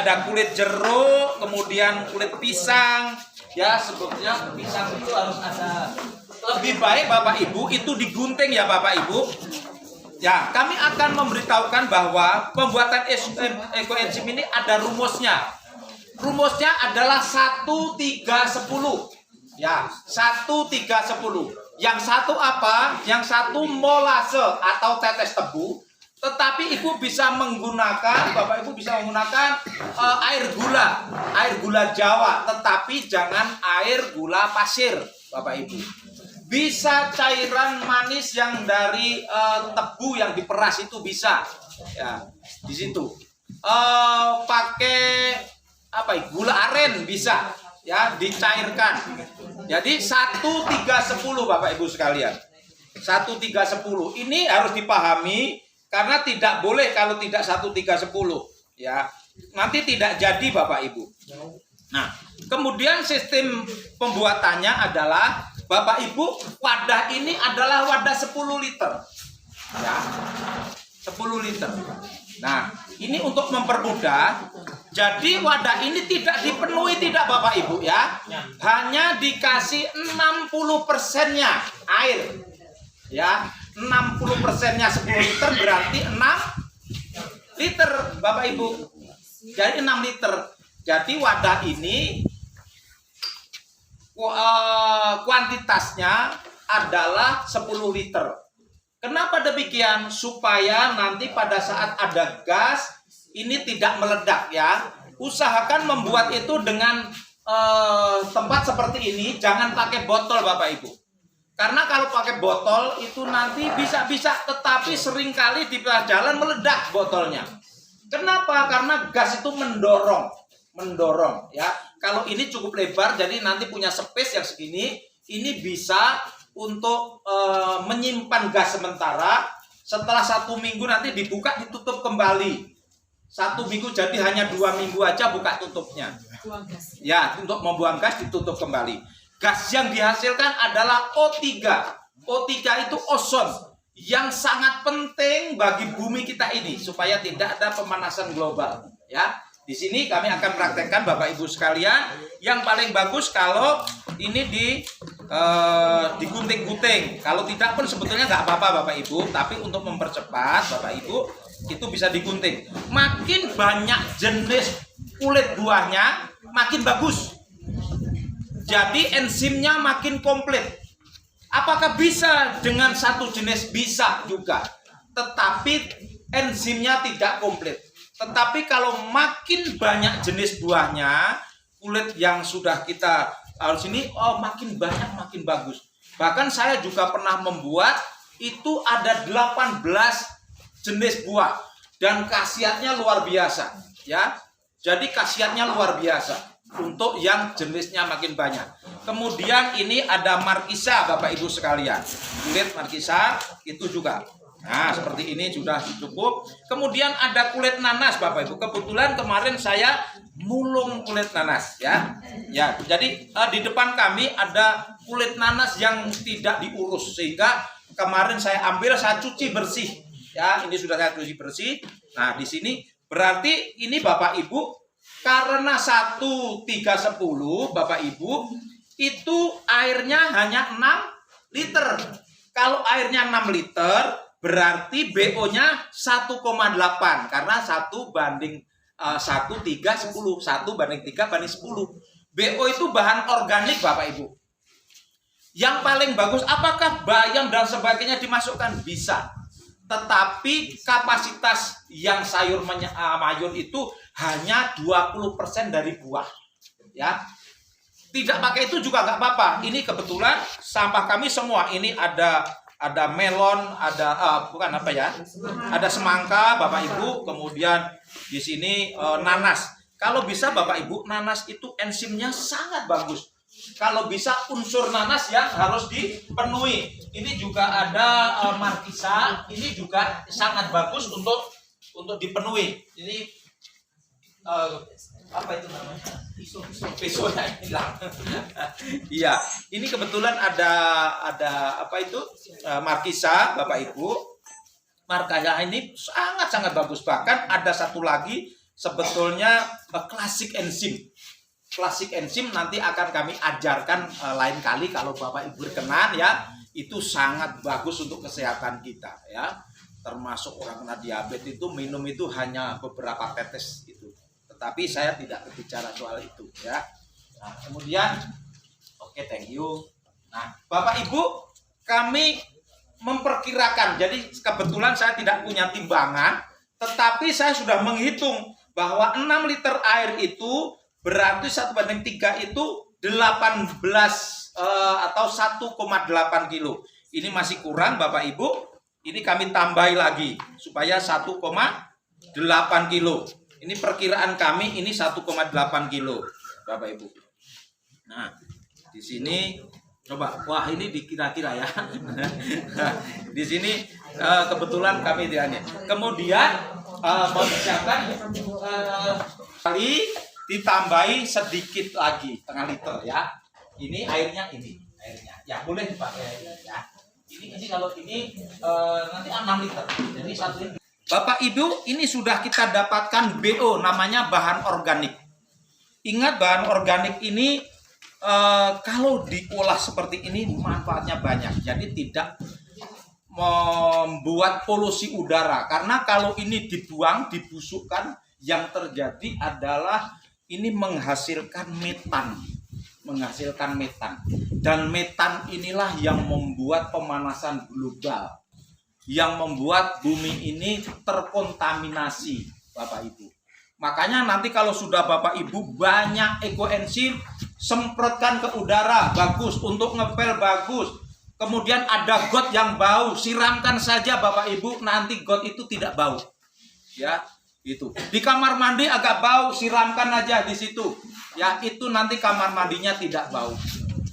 Ada kulit jeruk, kemudian kulit pisang. Ya, sebetulnya pisang itu harus ada. Lebih baik Bapak Ibu itu digunting ya Bapak Ibu. Ya, kami akan memberitahukan bahwa pembuatan ekoenzim ini ada rumusnya. Rumusnya adalah 1-3-10. Ya, 1-3-10. Yang satu apa? Yang satu molase atau tetes tebu. Tetapi Ibu bisa menggunakan, Bapak Ibu bisa menggunakan air gula Jawa, tetapi jangan air gula pasir, Bapak Ibu. Bisa cairan manis yang dari tebu yang diperas itu bisa, ya di situ. Pakai apa? Gula aren bisa, ya dicairkan. Jadi 1-3-10 Bapak Ibu sekalian. 1-3-10 ini harus dipahami. Karena tidak boleh kalau tidak 1-3-10, ya nanti tidak jadi Bapak Ibu. Nah, kemudian sistem pembuatannya adalah Bapak Ibu, wadah ini adalah wadah 10 liter, ya 10 liter. Nah, ini untuk mempermudah. Jadi wadah ini tidak dipenuhi tidak Bapak Ibu ya, hanya dikasih 60%-nya air, ya. 60%-nya 10 liter berarti 6 liter Bapak Ibu. Jadi 6 liter. Jadi wadah ini kuantitasnya adalah 10 liter. Kenapa demikian? Supaya nanti pada saat ada gas ini tidak meledak ya. Usahakan membuat itu dengan tempat seperti ini, jangan pakai botol Bapak Ibu. Karena kalau pakai botol itu nanti bisa, tetapi seringkali di tengah jalan meledak botolnya. Kenapa? Karena gas itu mendorong ya. Kalau ini cukup lebar, jadi nanti punya space yang segini, ini bisa untuk menyimpan gas sementara. Setelah 1 minggu nanti dibuka, ditutup kembali. 1 minggu, jadi hanya 2 minggu aja buka tutupnya. Ya, untuk membuang gas ditutup kembali. Gas yang dihasilkan adalah O3. O3 itu ozon yang sangat penting bagi bumi kita ini supaya tidak ada pemanasan global. Ya, di sini kami akan praktekkan Bapak Ibu sekalian. Yang paling bagus kalau ini digunting-gunting. Kalau tidak pun sebetulnya nggak apa-apa Bapak Ibu. Tapi untuk mempercepat Bapak Ibu itu bisa digunting. Makin banyak jenis kulit buahnya, makin bagus. Jadi enzimnya makin komplit. Apakah bisa dengan satu jenis? Bisa juga. Tetapi enzimnya tidak komplit. Tetapi kalau makin banyak jenis buahnya, kulit yang sudah kita harus ini, makin banyak makin bagus. Bahkan saya juga pernah membuat itu ada 18 jenis buah dan khasiatnya luar biasa, ya. Jadi khasiatnya luar biasa. Untuk yang jenisnya makin banyak. Kemudian ini ada markisa Bapak Ibu sekalian. Kulit markisa itu juga. Nah, seperti ini sudah cukup. Kemudian ada kulit nanas Bapak Ibu. Kebetulan kemarin saya mulung kulit nanas ya. Ya, jadi di depan kami ada kulit nanas yang tidak diurus sehingga kemarin saya ambil, saya cuci bersih. Ya, ini sudah saya cuci bersih. Nah, di sini berarti ini Bapak Ibu karena 1-3-10 Bapak Ibu itu airnya hanya 6 liter. Kalau airnya 6 liter berarti BO-nya 1,8 karena 1/1, 1-3-10, 1/3/10. BO itu bahan organik Bapak Ibu. Yang paling bagus, apakah bayam dan sebagainya dimasukkan? Bisa. Tetapi kapasitas yang sayur mayur itu hanya 20% dari buah. Ya. Tidak pakai itu juga nggak apa-apa. Ini kebetulan sampah kami semua. Ini ada melon, ada bukan apa ya? Ada semangka Bapak Ibu, kemudian di sini nanas. Kalau bisa Bapak Ibu, nanas itu enzimnya sangat bagus. kalau bisa unsur nanas yang harus dipenuhi. Ini juga ada markisa, ini juga sangat bagus untuk dipenuhi. Ini apa itu namanya? Pisau yang hilang. Iya, ini kebetulan ada apa itu markisa, Bapak Ibu. Markisa ini sangat bagus. Bahkan ada satu lagi sebetulnya klasik enzim. Klasik enzim nanti akan kami ajarkan lain kali kalau Bapak Ibu berkenan ya. Itu sangat bagus untuk kesehatan kita ya. Termasuk orang kena diabetes itu minum itu hanya beberapa tetes itu. Tetapi saya tidak berbicara soal itu ya. Nah, kemudian oke, thank you. Nah, Bapak Ibu, kami memperkirakan. Jadi kebetulan saya tidak punya timbangan, tetapi saya sudah menghitung bahwa 6 liter air itu berarti 1/3 itu 18 atau 1,8 kilo. Ini masih kurang Bapak Ibu. Ini kami tambahi lagi supaya 1,8 kilo. Ini perkiraan kami ini 1,8 kilo Bapak Ibu. Nah, di sini coba, wah ini dikira-kira ya. Di sini kebetulan kami dianya. Kemudian mempersiapkan kali ditambahi sedikit lagi setengah liter ya. Ini airnya ya boleh dipakai ya. Ini kalau ini nanti 6 liter. Jadi 1 liter. Bapak Ibu, ini sudah kita dapatkan BO namanya bahan organik. Ingat bahan organik ini kalau diolah seperti ini manfaatnya banyak. Jadi tidak membuat polusi udara. Karena kalau ini dibuang, dibusukkan, yang terjadi adalah ini menghasilkan metan. Dan metan inilah yang membuat pemanasan global. Yang membuat bumi ini terkontaminasi, Bapak Ibu. Makanya nanti kalau sudah Bapak Ibu banyak ekoenzim, semprotkan ke udara, bagus. Untuk ngepel, bagus. Kemudian ada got yang bau, siramkan saja Bapak Ibu, nanti got itu tidak bau. Ya, itu. Di kamar mandi agak bau, siramkan aja di situ. Ya, itu nanti kamar mandinya tidak bau.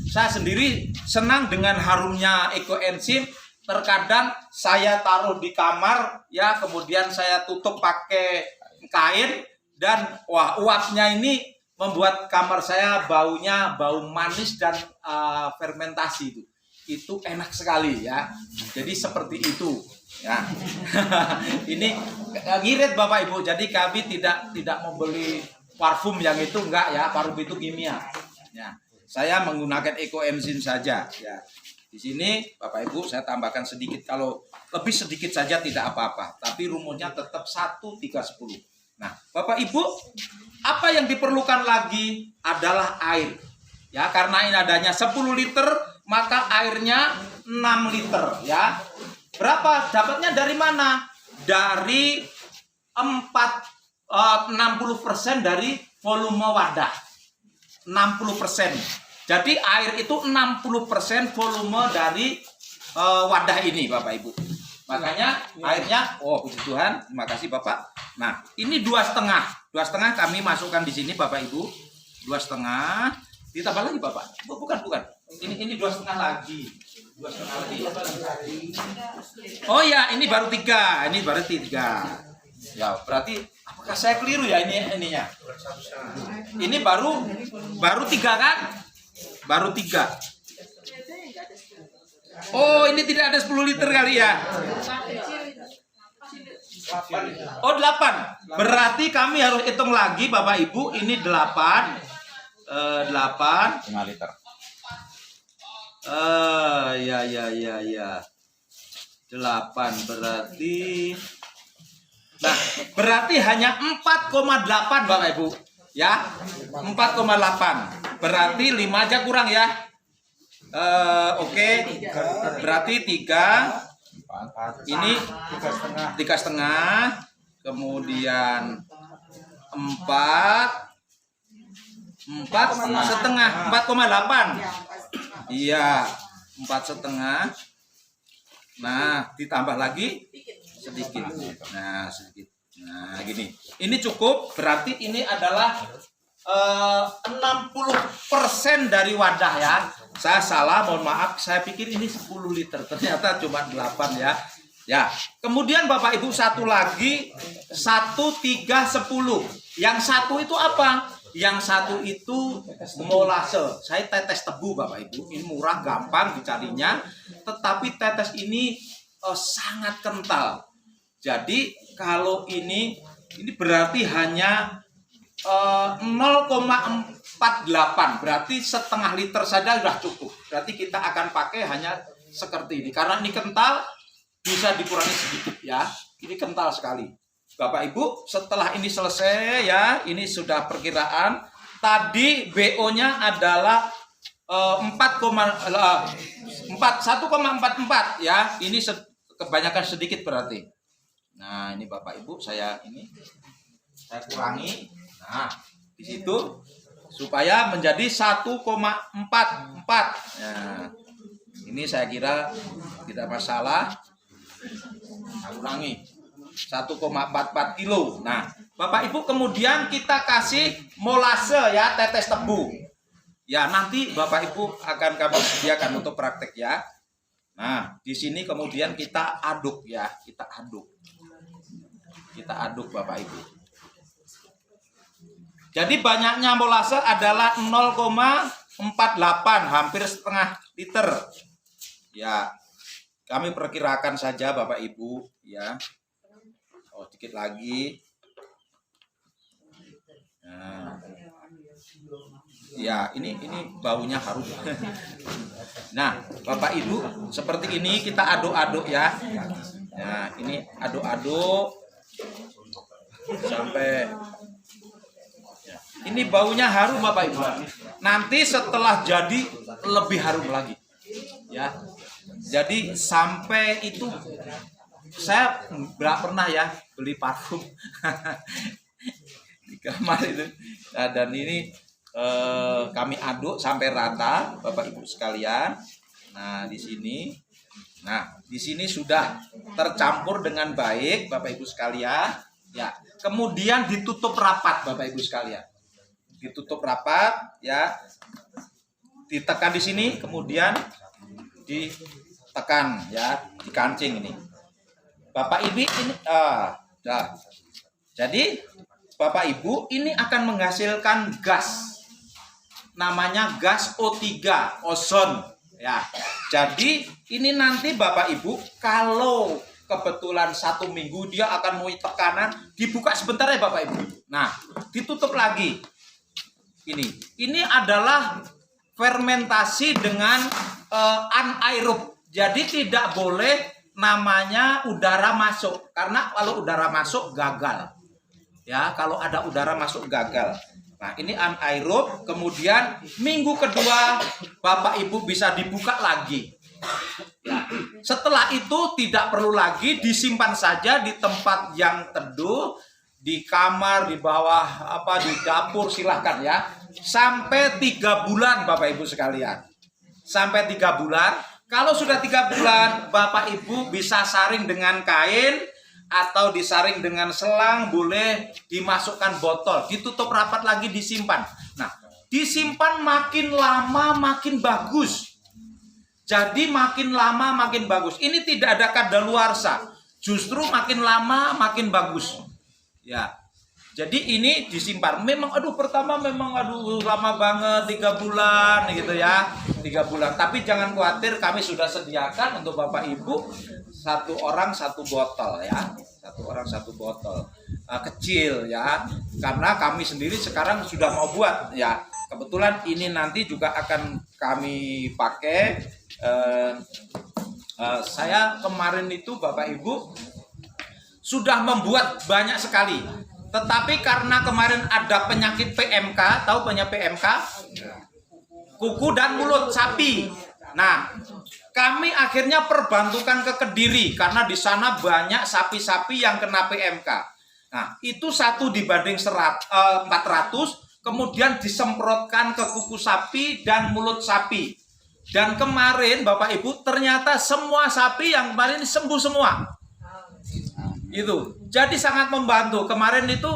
Saya sendiri senang dengan harumnya ekoenzim. Terkadang saya taruh di kamar, ya, kemudian saya tutup pakai kain, dan wah, uapnya ini membuat kamar saya baunya bau manis dan fermentasi itu. Itu enak sekali ya. Jadi seperti itu ya. Ini ngirit Bapak Ibu. Jadi kami tidak membeli parfum yang itu, enggak ya. Parfum itu kimia. Ya. Saya menggunakan ekoenzim saja ya. Di sini Bapak Ibu saya tambahkan sedikit, kalau lebih sedikit saja tidak apa-apa, tapi rumusnya tetap 1:3:10. Nah, Bapak Ibu, apa yang diperlukan lagi adalah air. Ya, karena ini adanya 10 liter, maka airnya 6 liter ya. Berapa? Dapatnya dari mana? Dari 60% dari volume wadah. 60%. Jadi air itu 60% volume dari wadah ini Bapak Ibu. Makanya airnya, oh puji Tuhan, terima kasih Bapak. Nah, ini 2,5. 2,5 kami masukkan di sini Bapak Ibu. 2,5. Ditambah lagi Bapak. Oh, bukan. Ini 2,5 lagi. 2,5 lagi. Oh ya, ini baru 3. Ini baru 3. Ya, berarti apakah saya keliru ya ininya? Ini baru 3 kan? Baru 3. Oh, ini tidak ada 10 liter kali ya? Oh, 8. Berarti kami harus hitung lagi Bapak Ibu. Ini 8. 5 liter. Ya. 8 berarti. Nah, berarti hanya 4,8 Bapak Ibu. Ya, 4,8. Berarti 5 aja kurang ya. Oke. Berarti 3. Ini 3,5. Kemudian 4,5. 4,8. Iya, 4,5. Nah, ditambah lagi sedikit. Nah, sedikit. Nah, gini. Ini cukup. Berarti ini adalah 60% dari wadah ya. Saya salah, mohon maaf. Saya pikir ini 10 liter, ternyata cuma 8 ya. Ya. Kemudian Bapak Ibu satu lagi 1, 3, 10. Yang satu itu apa? Yang satu itu molase. Saya tetes tebu Bapak Ibu. Ini murah, gampang dicarinya. Tetapi tetes ini sangat kental. Jadi kalau ini berarti hanya 0,48, berarti setengah liter saja sudah cukup. Berarti kita akan pakai hanya seperti ini. Karena ini kental, bisa dikurangi sedikit ya. Ini kental sekali. Bapak Ibu, setelah ini selesai ya, ini sudah perkiraan. Tadi BO-nya adalah 1,44 ya. Ini kebanyakan sedikit berarti. Nah, ini Bapak Ibu saya kurangi. Nah, di situ supaya menjadi 1,44. Nah, ini saya kira tidak masalah. Saya kurangi 1,44 kilo. Nah, Bapak Ibu kemudian kita kasih molase ya, tetes tebu. Ya, nanti Bapak Ibu akan kami sediakan untuk praktek ya. Nah, di sini kemudian kita aduk ya, kita aduk Bapak Ibu. Jadi banyaknya molase adalah 0,48, hampir setengah liter. Ya, kami perkirakan saja Bapak Ibu ya. Oh, sedikit lagi. Nah. Ya, ini baunya harum. Nah, Bapak Ibu, seperti ini kita aduk-aduk ya. Nah, ini aduk-aduk sampai ini baunya harum Bapak Ibu. Nanti setelah jadi lebih harum lagi. Ya. Jadi sampai itu saya nggak pernah ya beli parfum di kamar itu. Nah, dan ini kami aduk sampai rata Bapak Ibu sekalian. Nah, di sini. Nah, di sini sudah tercampur dengan baik Bapak Ibu sekalian. Ya. Kemudian ditutup rapat Bapak Ibu sekalian. Ditutup rapat ya, ditekan di sini, kemudian ditekan ya, di kancing ini. Bapak Ibu ini jadi Bapak Ibu ini akan menghasilkan gas, namanya gas O3, ozon ya. Jadi ini nanti Bapak Ibu kalau kebetulan 1 minggu dia akan mulai tekanan, dibuka sebentar ya Bapak Ibu. Nah, ditutup lagi. Ini adalah fermentasi dengan anaerob. Jadi tidak boleh namanya udara masuk, karena kalau udara masuk gagal. Ya, kalau ada udara masuk gagal. Nah, ini anaerob. Kemudian minggu kedua Bapak Ibu bisa dibuka lagi. Ya. Setelah itu tidak perlu lagi, disimpan saja di tempat yang teduh, di kamar, di bawah di dapur, silahkan ya. Sampai 3 bulan Bapak Ibu sekalian. Sampai 3 bulan. Kalau sudah 3 bulan, Bapak Ibu bisa saring dengan kain atau disaring dengan selang, boleh dimasukkan botol, ditutup rapat lagi, disimpan. Nah, disimpan makin lama makin bagus. Jadi makin lama makin bagus. Ini tidak ada kadaluarsa. Justru makin lama makin bagus. Ya. Jadi ini disimpan. Memang pertama memang lama banget, 3 bulan gitu ya. 3 bulan. Tapi jangan khawatir, kami sudah sediakan untuk Bapak Ibu 1 orang 1 botol ya. 1 orang 1 botol. Kecil ya. Karena kami sendiri sekarang sudah mau buat ya. Kebetulan ini nanti juga akan kami pakai. Saya kemarin itu Bapak Ibu sudah membuat banyak sekali. Tetapi karena kemarin ada penyakit PMK, tahu penyakit PMK? Kuku dan mulut sapi. Nah, kami akhirnya perbantukan ke Kediri karena di sana banyak sapi-sapi yang kena PMK. Nah, itu 1 dibanding 400, kemudian disemprotkan ke kuku sapi dan mulut sapi. Dan kemarin Bapak Ibu ternyata semua sapi yang kemarin sembuh semua. Itu. Jadi sangat membantu. Kemarin itu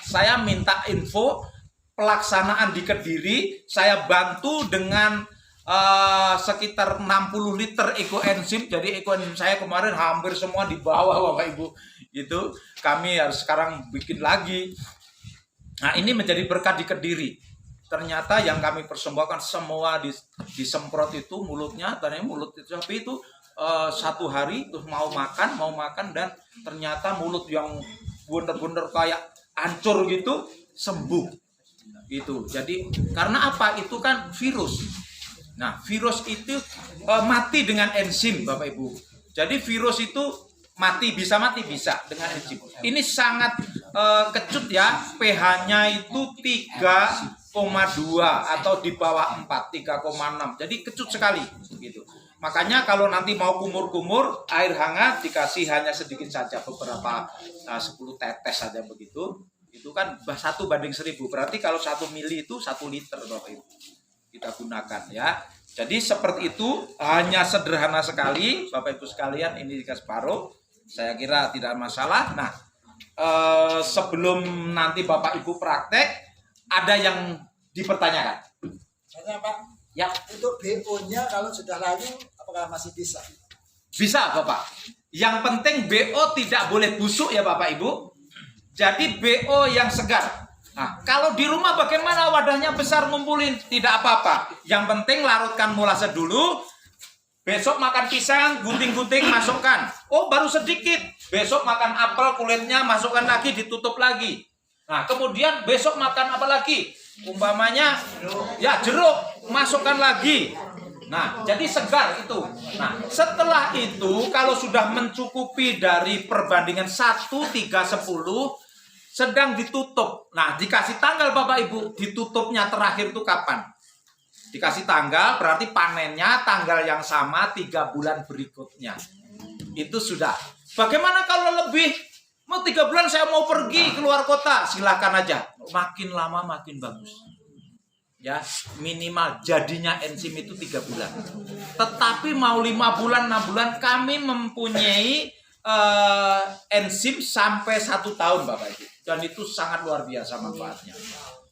saya minta info pelaksanaan di Kediri, saya bantu dengan sekitar 60 liter ekoenzim. Jadi ekoenzim saya kemarin hampir semua di bawah Bapak Ibu. Itu kami harus sekarang bikin lagi. Nah, ini menjadi berkat di Kediri. Ternyata yang kami persembahkan semua disemprot itu mulutnya, ternyata mulut itu sapi itu satu hari terus mau makan dan ternyata mulut yang bener-bener kayak hancur gitu sembuh gitu. Jadi karena apa? Itu kan virus. Nah, virus itu mati dengan enzim Bapak Ibu. Jadi virus itu bisa dengan enzim. Ini sangat kecut ya, pH-nya itu 3,2 atau di bawah 4, 3,6. Jadi kecut sekali gitu. Makanya kalau nanti mau kumur-kumur, air hangat dikasih hanya sedikit saja, beberapa 10 tetes saja begitu. Itu kan 1:1000. Berarti kalau 1 mili itu 1 liter Bapak Ibu. Kita gunakan ya. Jadi seperti itu, hanya sederhana sekali Bapak Ibu sekalian, ini dikasih separuh. Saya kira tidak masalah. Nah, sebelum nanti Bapak Ibu praktek, ada yang dipertanyakan? Saya Pak, ya. Untuk BO-nya kalau sudah layu, apakah masih bisa? Bisa Bapak. Yang penting BO tidak boleh busuk ya Bapak Ibu. Jadi BO yang segar. Nah, kalau di rumah bagaimana, wadahnya besar ngumpulin? Tidak apa-apa. Yang penting larutkan molase dulu. Besok makan pisang, gunting-gunting, masukkan. Oh, baru sedikit. Besok makan apel, kulitnya masukkan lagi, ditutup lagi. Nah, kemudian besok makan apa lagi? Umpamanya, ya jeruk, masukkan lagi. Nah, jadi segar itu. Nah, setelah itu, kalau sudah mencukupi dari perbandingan 1, 3, 10, sedang ditutup. Nah, dikasih tanggal Bapak Ibu, ditutupnya terakhir itu kapan? Dikasih tanggal, berarti panennya tanggal yang sama 3 bulan berikutnya. Itu sudah. Bagaimana kalau lebih? Mau 3 bulan saya mau pergi keluar kota, silakan aja. Makin lama makin bagus. Ya, minimal jadinya enzim itu 3 bulan. Tetapi mau 5 bulan, 6 bulan, kami mempunyai enzim sampai 1 tahun Bapak Ibu. Dan itu sangat luar biasa manfaatnya.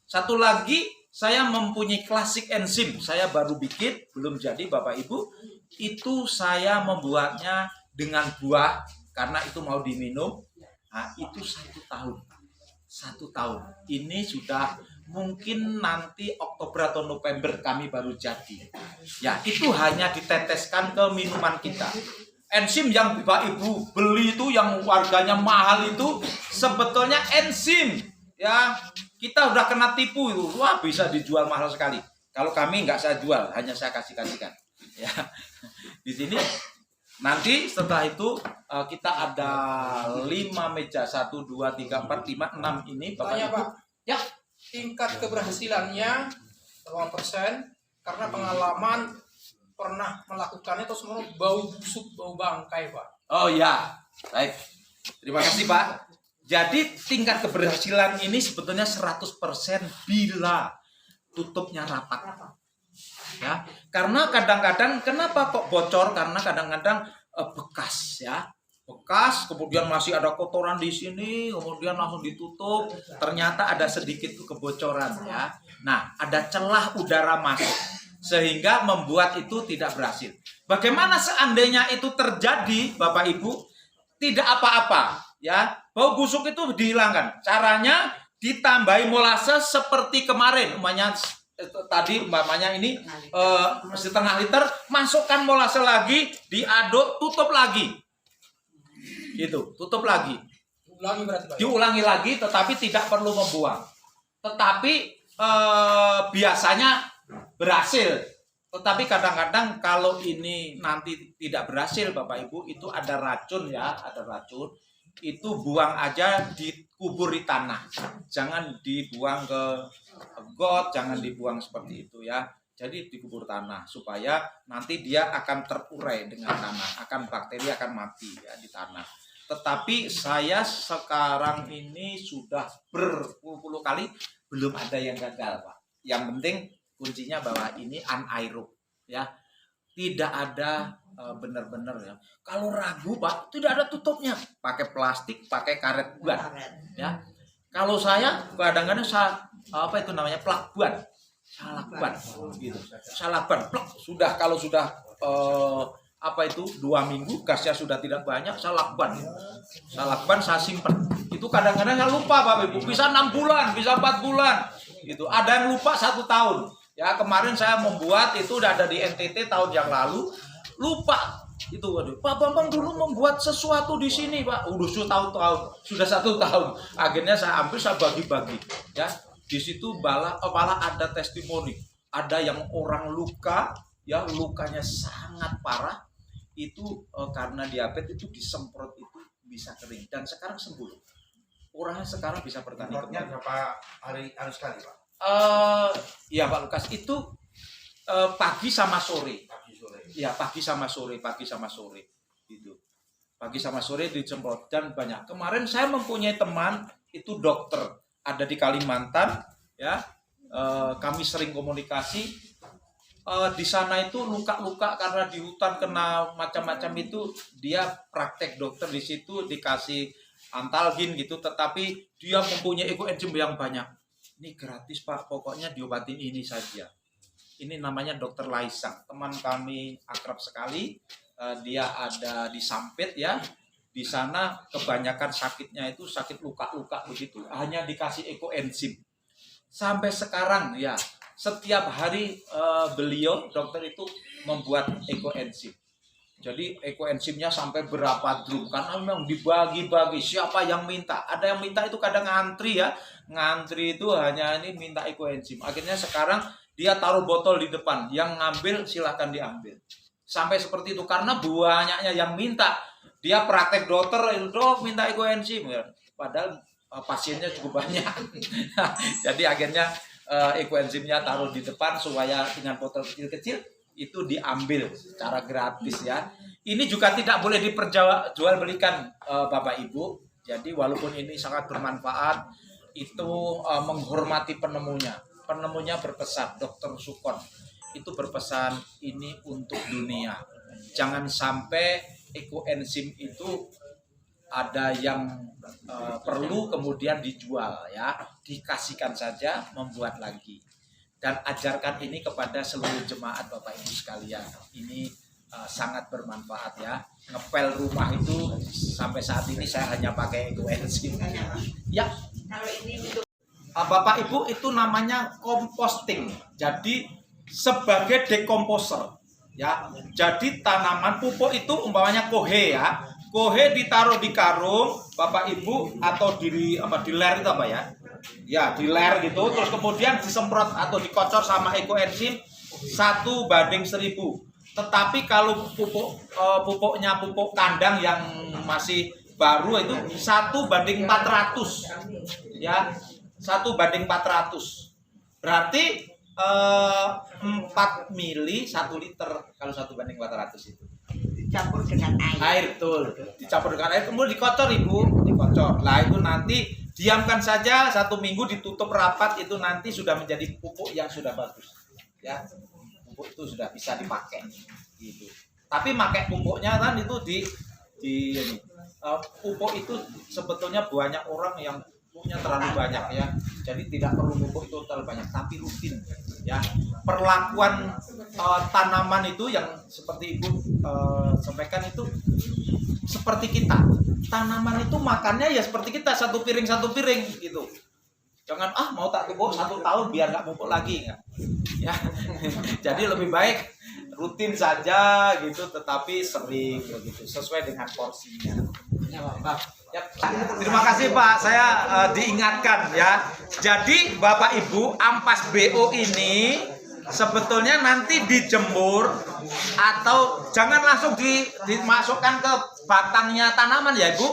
Satu lagi, saya mempunyai klasik enzim. Saya baru bikin, belum jadi Bapak Ibu. Itu saya membuatnya dengan buah, karena itu mau diminum. Nah, itu 1 tahun. 1 tahun. Ini sudah mungkin nanti Oktober atau November kami baru jadi. Ya, itu hanya diteteskan ke minuman kita. Enzim yang Bapak Ibu beli itu yang harganya mahal itu sebetulnya enzim. Ya, kita udah kena tipu itu. Wah, bisa dijual mahal sekali. Kalau kami nggak saya jual, hanya saya kasihkan. Ya, di sini nanti setelah itu kita ada 5 meja, 1, 2, 3, 4, 5, 6 ini Bapak Ibu. Pak, ya, tingkat keberhasilannya berapa persen? Karena pengalaman pernah melakukannya terus semua bau busuk, bau bangkai Pak. Oh ya, baik. Terima kasih Pak. Jadi tingkat keberhasilan ini sebetulnya 100% bila tutupnya rapat. Ya, karena kadang-kadang kenapa kok bocor? Karena kadang-kadang bekas ya. Bekas, kemudian masih ada kotoran di sini, kemudian langsung ditutup, ternyata ada sedikit kebocoran ya. Nah, ada celah udara masuk sehingga membuat itu tidak berhasil. Bagaimana seandainya itu terjadi, Bapak Ibu? Tidak apa-apa ya. Bau busuk itu dihilangkan. Caranya ditambahi molase seperti kemarin, umpamanya tadi umpamanya ini setengah liter, masukkan molase lagi, diaduk, tutup lagi. Gitu, tutup lagi. Diulangi lagi, tetapi tidak perlu membuang. Tetapi biasanya berhasil. Tetapi kadang-kadang kalau ini nanti tidak berhasil Bapak Ibu, itu ada racun ya, ada racun. Itu buang aja, dikubur di tanah. Jangan dibuang ke got, jangan dibuang seperti itu ya. Jadi dikubur tanah supaya nanti dia akan terurai dengan tanah, akan bakteri akan mati ya di tanah. Tetapi saya sekarang ini sudah berpuluh-puluh kali belum ada yang gagal Pak. Yang penting kuncinya bahwa ini anaerob ya. Tidak ada benar-benar ya. Kalau ragu Pak, tidak ada tutupnya. Pakai plastik, pakai karet buat ya. Kalau saya kadang-kadang apa itu namanya plakban, salakban, gitu. Salakban, plak. Sudah kalau sudah apa itu 2 minggu gasnya sudah tidak banyak, salakban saya simpan. Itu kadang-kadang saya lupa Bapak Ibu, bisa 6 bulan, bisa 4 bulan, gitu. Ada yang lupa 1 tahun. Ya kemarin saya membuat itu udah ada di NTT tahun yang lalu, lupa. Itu waduh, Pak Bambang dulu membuat sesuatu di sini Pak, udah 1 tahun. Akhirnya saya ambil, saya bagi-bagi, ya. Di situ malah ada testimoni, ada yang orang luka, ya lukanya sangat parah, itu karena diabetes itu disemprot itu bisa kering dan sekarang sembuh. Orangnya sekarang bisa bertani kembali. Berapa hari sekali Pak? Ya Pak Lukas itu pagi sama sore. Pagi sore. Ya pagi sama sore gitu. Pagi sama sore disemprot dan banyak. Kemarin saya mempunyai teman itu dokter ada di Kalimantan, ya. Kami sering komunikasi. Di sana itu luka-luka karena di hutan kena macam-macam itu, dia praktek dokter di situ dikasih antalgin gitu, tetapi dia mempunyai ekoenzim yang banyak. Ini gratis Pak, pokoknya diobatin ini saja. Ini namanya Dokter Laisang, teman kami akrab sekali. Dia ada di Sampit ya. Di sana kebanyakan sakitnya itu sakit luka-luka begitu, hanya dikasih ekoenzim. Sampai sekarang ya, setiap hari beliau dokter itu membuat ekoenzim. Jadi ekoenzimnya sampai berapa drum karena memang dibagi-bagi siapa yang minta. Ada yang minta itu kadang ngantri ya. Ngantri itu hanya ini minta ekoenzim. Akhirnya sekarang dia taruh botol di depan, yang ngambil silahkan diambil. Sampai seperti itu karena banyaknya yang minta. Dia praktek dokter, dok minta ekoenzim ya. Padahal pasiennya cukup banyak. Jadi akhirnya ekoenzimnya taruh di depan supaya dengan botol kecil-kecil itu diambil secara gratis ya. Ini juga tidak boleh diperjual belikan Bapak Ibu. Jadi walaupun ini sangat bermanfaat, itu menghormati penemunya. Penemunya berpesan, Dr. Sukon itu berpesan ini untuk dunia. Jangan sampai ekoenzim itu ada yang perlu kemudian dijual ya, dikasihkan saja, membuat lagi. Dan ajarkan ini kepada seluruh jemaat Bapak Ibu sekalian. Ini sangat bermanfaat ya. Ngepel rumah itu sampai saat ini saya hanya pakai ekoenzim. Ya. Kalau ini untuk Bapak Ibu itu namanya composting. Jadi sebagai decomposer ya. Jadi tanaman pupuk itu umpamanya kohe ya. Kohe ditaruh di karung Bapak Ibu atau di ler itu apa ya? Ya di ler gitu, terus kemudian disemprot atau dikocor sama ekoenzim 1:1000. Tetapi kalau pupuknya pupuk kandang yang masih baru itu 1:400 ya, 1:400. Berarti 4 mili 1 liter kalau 1:400 itu. dicampur dengan air. Betul. Dicampur dengan air kemudian dikocor Ibu, dikocor. Lah itu nanti diamkan saja 1 minggu, ditutup rapat, itu nanti sudah menjadi pupuk yang sudah bagus. Ya. Pupuk itu sudah bisa dipakai gitu. Tapi pakai pupuknya kan itu pupuk itu sebetulnya banyak orang yang pupuknya terlalu banyak ya. Jadi tidak perlu pupuk itu terlalu banyak, tapi rutin ya. Perlakuan tanaman itu yang seperti Ibu sampaikan itu seperti kita. Tanaman itu makannya ya seperti kita, 1 piring gitu. Jangan mau tak pupuk 1 tahun biar nggak pupuk lagi ya. Jadi lebih baik rutin saja gitu, tetapi sering begitu sesuai dengan porsinya. Ya, terima kasih Pak, saya diingatkan ya. Jadi Bapak Ibu, ampas BO ini sebetulnya nanti dijemur atau jangan langsung dimasukkan ke batangnya tanaman ya Ibu.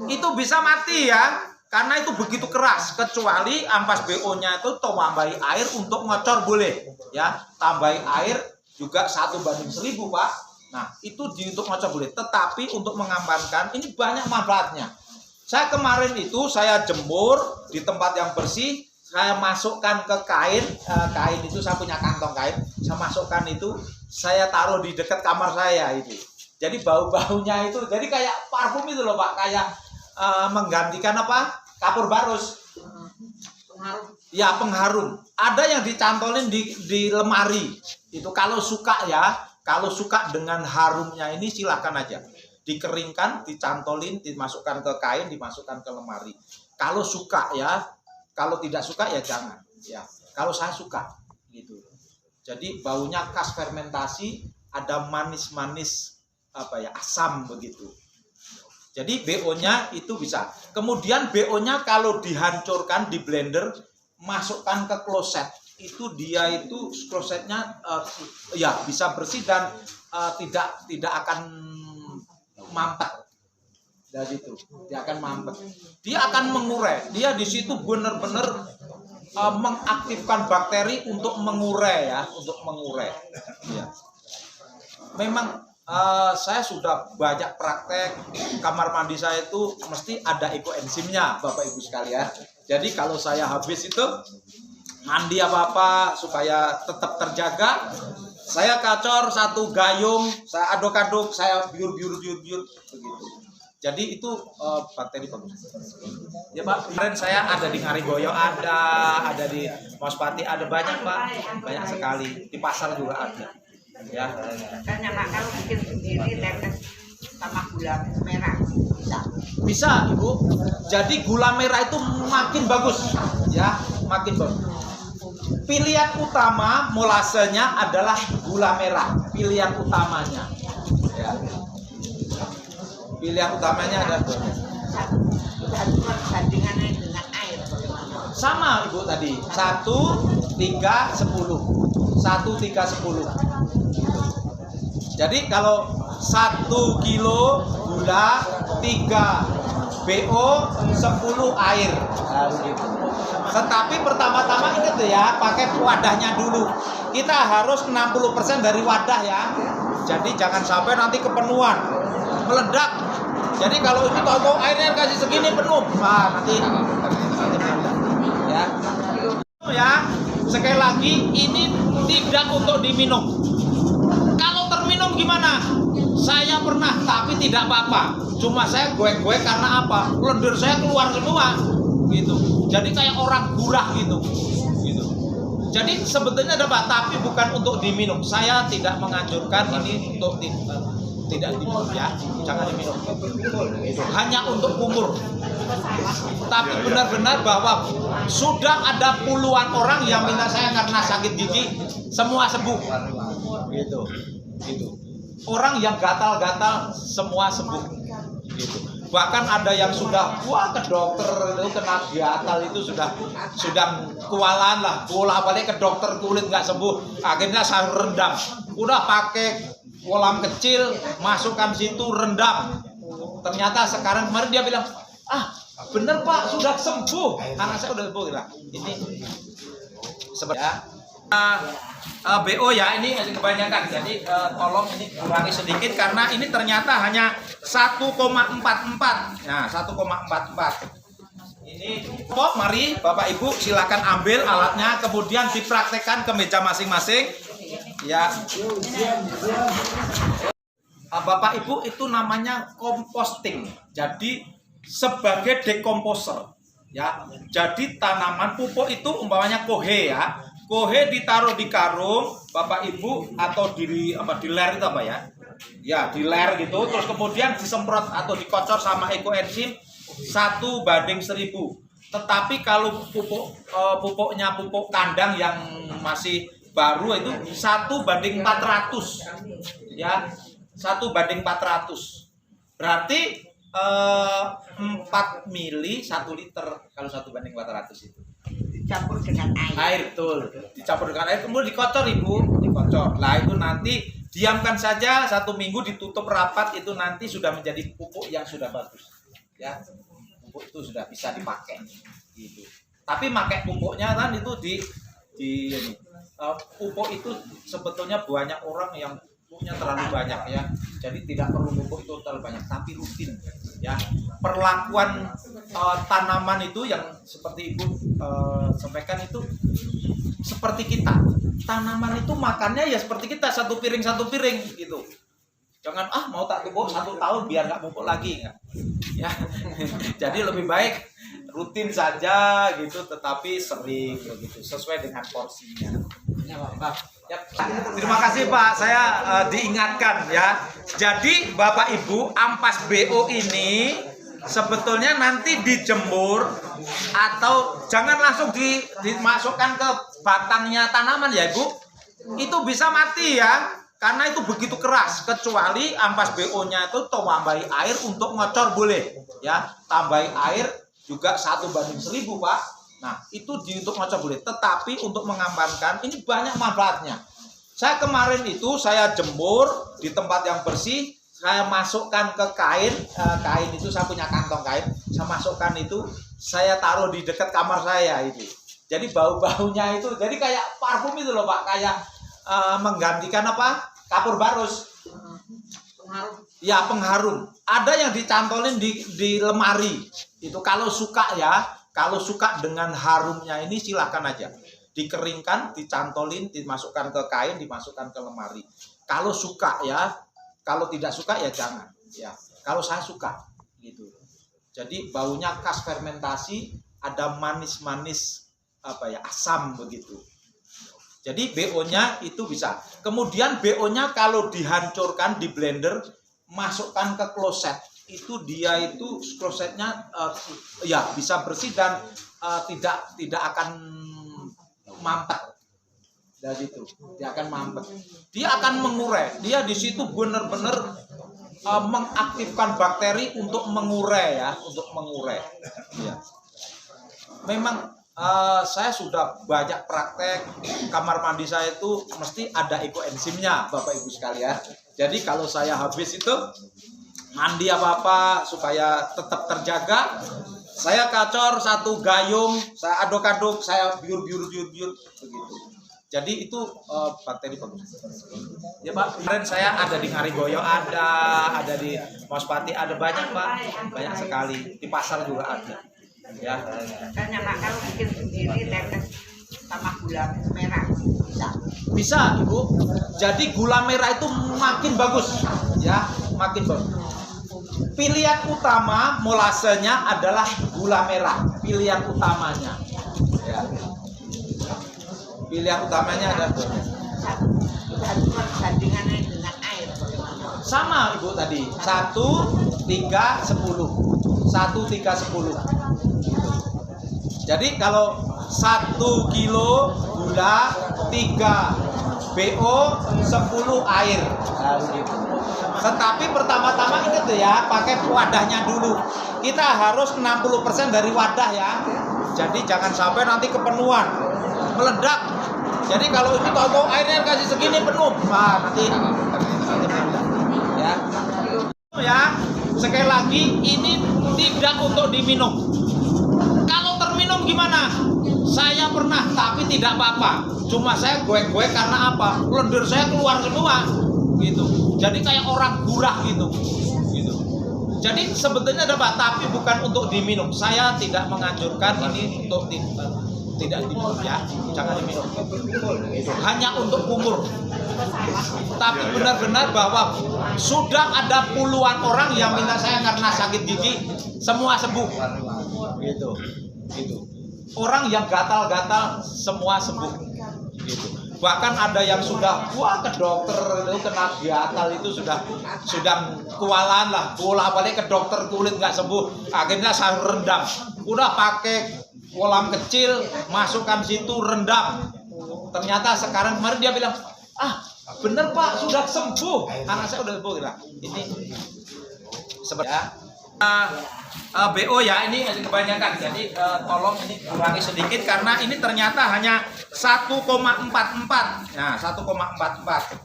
Itu bisa mati ya, karena itu begitu keras. Kecuali ampas BO-nya itu tambahi air untuk ngocor boleh ya. Tambahi air juga 1:1000 Pak. Nah itu untuk ngocor boleh, tetapi untuk mengamankan ini banyak manfaatnya. Saya kemarin itu saya jemur di tempat yang bersih, saya masukkan ke kain itu saya punya kantong kain, saya masukkan itu, saya taruh di dekat kamar saya itu. Jadi bau-baunya itu jadi kayak parfum itu loh Pak, kayak menggantikan kapur barus. Pengaruh. Ya, pengharum. Ada yang dicantolin di lemari. Itu kalau suka ya, kalau suka dengan harumnya ini silahkan aja. Dikeringkan, dicantolin, dimasukkan ke kain, dimasukkan ke lemari. Kalau suka ya, kalau tidak suka ya jangan. Ya, kalau saya suka gitu. Jadi baunya khas fermentasi, ada manis-manis apa ya, asam begitu. Jadi BO-nya itu bisa. Kemudian BO-nya kalau dihancurkan di blender, masukkan ke kloset. Itu dia itu klosetnya ya bisa bersih dan tidak akan mampet. Dari itu dia akan mampet. Dia akan mengurai. Dia di situ benar-benar mengaktifkan bakteri untuk mengurai ya, untuk mengurai. Ya. Memang saya sudah banyak praktek, kamar mandi saya itu mesti ada ekoenzimnya, Bapak Ibu sekalian. Jadi kalau saya habis itu mandi apa-apa supaya tetap terjaga, saya kacor satu gayung, saya aduk-aduk, saya biur begitu. Jadi itu bakteri bagus. Ya Pak, kemarin saya ada di Ngariboyo ada di Mospati ada banyak Pak, banyak sekali. Di pasar juga ada. Ya. Tanya Pak, kalau bikin sendiri tetes sama gula merah bisa? Bisa Ibu. Jadi gula merah itu makin bagus, ya, makin bagus. Pilihan utama molasenya adalah gula merah. Pilihan utamanya. Ya. Pilihan utamanya adalah gula merah. Bandingannya dengan air bagaimana? Sama Ibu tadi, 1, 3, 10. 1, 3, 10. Jadi kalau 1 kilo gula, 3 BO, 10 air. Nah, begitu. Tetapi pertama-tama ingat ya, pakai wadahnya dulu. Kita harus 60% dari wadah ya. Jadi jangan sampai nanti kepenuhan, meledak. Jadi kalau itu tahu airnya kasih segini penuh, nah nanti meledak. Ya. Ya, sekali lagi ini tidak untuk diminum. Kalau terminum gimana? Saya pernah, tapi tidak apa-apa. Cuma saya goek-goek karena apa? Lendir saya keluar semua, gitu. Jadi kayak orang gurah gitu. Jadi sebetulnya ada Pak, tapi bukan untuk diminum. Saya tidak menganjurkan ini untuk tidak diminum ya, jangan diminum. Hanya untuk kumur. Tapi benar-benar bahwa sudah ada puluhan orang yang minta saya karena sakit gigi, semua sembuh. Gitu. Orang yang gatal-gatal semua sembuh. Gitu. Bahkan ada yang sudah ke dokter itu kena gatal itu sudah kualan lah, bolak-balik ke dokter kulit nggak sembuh. Akhirnya saya rendam. Udah pakai kolam kecil, masukkan situ rendam. Ternyata sekarang kemarin dia bilang, bener Pak sudah sembuh. Anak saya udah sembuh. Ini sebenarnya BO ya, ini kebanyakan. Jadi tolong ini kurangi sedikit karena ini ternyata hanya 1,44. Nah, 1,44. Ini kok, mari Bapak Ibu silakan ambil alatnya, kemudian dipraktekkan ke meja masing-masing. Ya. Bapak Ibu itu namanya composting. Jadi sebagai decomposer. Ya. Jadi tanaman pupuk itu umpamanya kohe ya. Kohe ditaruh di karung, Bapak Ibu, atau di ler itu apa ya? Ya, di ler gitu, terus kemudian disemprot atau dikocor sama ekoenzim 1:1000. Tetapi kalau pupuknya pupuk kandang yang masih baru itu 1:400. Ya, 1:400. Berarti 4 mili 1 liter kalau 1:400 itu. Dicampur dengan air. Air, betul. Dicampur dengan air, kemudian dikocor Ibu, dikocor. Nah itu nanti diamkan saja 1 minggu, ditutup rapat, itu nanti sudah menjadi pupuk yang sudah bagus. Ya, pupuk itu sudah bisa dipakai. Gitu. Tapi pakai pupuknya kan itu pupuk itu sebetulnya banyak orang yang pupuknya terlalu banyak ya. Jadi tidak perlu pupuk itu terlalu banyak, tapi rutin. Ya, perlakuan tanaman itu yang seperti Ibu sampaikan itu seperti kita. Tanaman itu makannya ya seperti kita, satu piring gitu. Jangan mau tak pupuk 1 tahun biar nggak pupuk lagi, enggak. Ya. Jadi lebih baik rutin saja gitu, tetapi sering begitu sesuai dengan porsinya. Ya, terima kasih Pak, saya diingatkan ya. Jadi Bapak Ibu, ampas BO ini sebetulnya nanti dijemur atau jangan langsung dimasukkan ke batangnya tanaman ya Ibu. Itu bisa mati ya, karena itu begitu keras. Kecuali ampas BO-nya itu tambahi air untuk ngocor boleh ya. Tambahi air juga 1:1000 Pak. Nah, itu untuk ngocor boleh, tetapi untuk mengamankan ini banyak manfaatnya. Saya kemarin itu saya jemur di tempat yang bersih, saya masukkan ke kain, kain itu saya punya kantong kain, saya masukkan itu, saya taruh di dekat kamar saya itu. Jadi bau-baunya itu, jadi kayak parfum itu loh Pak, kayak menggantikan apa? Kapur barus. Ya, pengharum. Ada yang dicantolin di lemari. Itu kalau suka ya. Kalau suka dengan harumnya ini silahkan aja. Dikeringkan, dicantolin, dimasukkan ke kain, dimasukkan ke lemari. Kalau suka ya, kalau tidak suka ya jangan. Ya, kalau saya suka gitu. Jadi baunya khas fermentasi, ada manis-manis apa ya, asam begitu. Jadi BO-nya itu bisa. Kemudian BO-nya kalau dihancurkan di blender, masukkan ke kloset. Itu dia itu klosetnya ya bisa bersih dan tidak akan mampet. Dari itu dia akan mampet. Dia akan mengurai. Dia di situ benar-benar mengaktifkan bakteri untuk mengurai ya, untuk mengurai. Ya. Memang saya sudah banyak praktek, kamar mandi saya itu mesti ada ekoenzimnya Bapak Ibu sekalian. Jadi kalau saya habis itu mandi apa-apa supaya tetap terjaga, saya kacor satu gayung, saya aduk-aduk, saya biur begitu. Jadi itu bakteri bagus. Ya Pak, kemarin saya ada di Ngariboyo, ada di Mospati, ada banyak Pak, banyak sekali. Di pasar juga ada. Ya. Tanya Pak, kalau bikin sendiri tetes sama gula merah bisa? Bisa Ibu. Jadi gula merah itu makin bagus, ya, makin bagus. Pilihan utama molasenya adalah gula merah, pilihan utamanya. Ya. Pilihan utamanya adalah bandingannya dengan air. sama Ibu tadi, 1, 3, 10. 1, 3, 10. Jadi kalau 1 kilo gula, 3 BO, 10 air. Nah, begitu. Tetapi pertama-tama ingat ya, pakai wadahnya dulu. Kita harus 60% dari wadah ya. Jadi jangan sampai nanti kepenuhan, meledak. Jadi kalau ini tahu airnya kasih segini penuh, nah nanti meledak. Ya. Ya, sekali lagi ini tidak untuk diminum. Kalau terminum gimana? Saya pernah, tapi tidak apa-apa. Cuma saya goek-goek karena apa? Lendir saya keluar semua, gitu. Jadi kayak orang gurah gitu. Jadi sebetulnya ada Pak, tapi bukan untuk diminum. Saya tidak menganjurkan ini untuk tidak diminum ya, jangan diminum. Hanya untuk kumur. Tapi benar-benar bahwa sudah ada puluhan orang yang minta saya karena sakit gigi, semua sembuh. Gitu. Orang yang gatal-gatal semua sembuh. Gitu. Bahkan ada yang sudah ke dokter itu kena gatal itu sudah kualan lah, bolak-balik ke dokter kulit nggak sembuh, akhirnya saya rendam. Udah pakai kolam kecil, masukkan situ rendam. Ternyata sekarang kemarin dia bilang, bener Pak sudah sembuh, anak saya udah sembuh. Ini sebenarnya BO ya, ini kebanyakan, jadi tolong ini kurangi sedikit karena ini ternyata hanya 1,44. Nah, 1,44.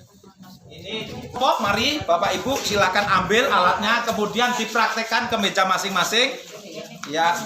Ini mari Bapak Ibu silakan ambil alatnya, kemudian dipraktekkan ke meja masing-masing. Ya.